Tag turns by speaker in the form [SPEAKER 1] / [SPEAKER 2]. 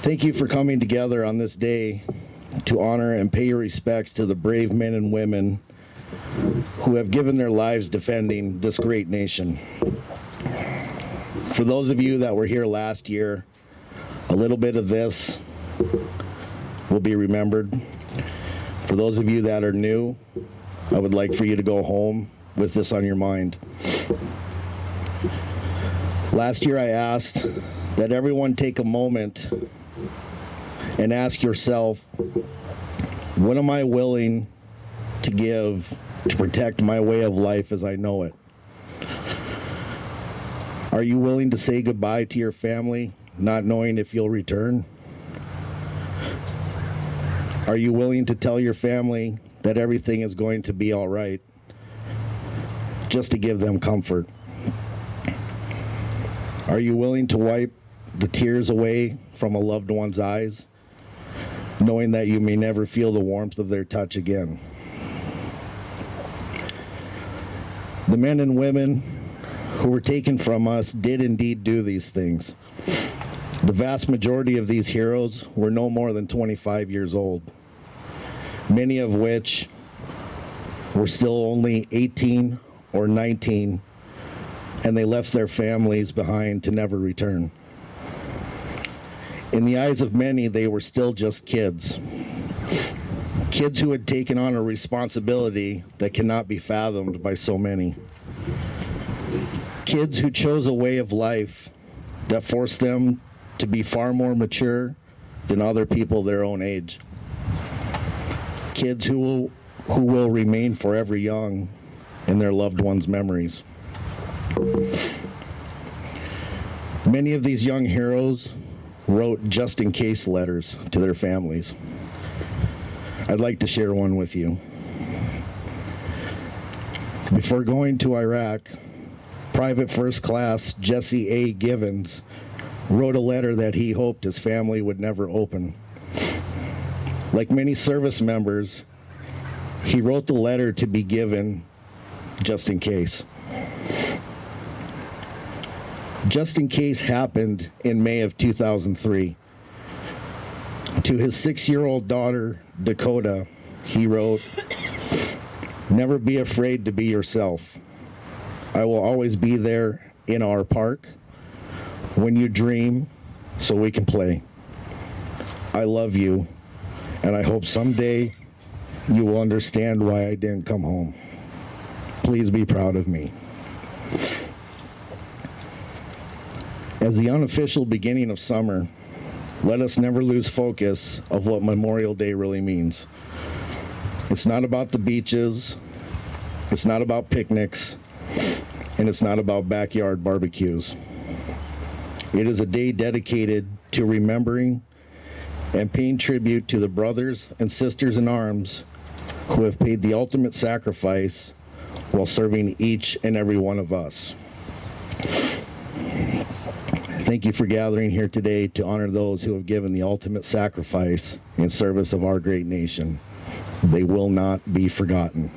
[SPEAKER 1] Thank you for coming together on this day to honor and pay your respects to the brave men and women who have given their lives defending this great nation. For those of you that were here last year, a little bit of this will be remembered. For those of you that are new, I would like for you to go home with this on your mind. Last year I asked that everyone take a moment and ask yourself, what am I willing to give to protect my way of life as I know it? Are you willing to say goodbye to your family, not knowing if you'll return? Are you willing to tell your family that everything is going to be all right, just to give them comfort? Are you willing to wipe the tears away from a loved one's eyes, knowing that you may never feel the warmth of their touch again? The men and women who were taken from us did indeed do these things. The vast majority of these heroes were no more than 25 years old, many of which were still only 18 or 19, and they left their families behind to never return. In the eyes of many, they were still just kids. Kids who had taken on a responsibility that cannot be fathomed by so many. Kids who chose a way of life that forced them to be far more mature than other people their own age. Kids who will remain forever young in their loved ones' memories. Many of these young heroes wrote just-in-case letters to their families. I'd like to share one with you. Before going to Iraq, Private First Class Jesse A. Givens wrote a letter that he hoped his family would never open. Like many service members, he wrote the letter to be given just in case. Just in case happened in May of 2003. To his 6-year-old daughter, Dakota, he wrote, "Never be afraid to be yourself. I will always be there in our park when you dream so we can play. I love you, and I hope someday you will understand why I didn't come home. Please be proud of me." As the unofficial beginning of summer, let us never lose focus of what Memorial Day really means. It's not about the beaches, it's not about picnics, and it's not about backyard barbecues. It is a day dedicated to remembering and paying tribute to the brothers and sisters in arms who have paid the ultimate sacrifice while serving each and every one of us. Thank you for gathering here today to honor those who have given the ultimate sacrifice in service of our great nation. They will not be forgotten.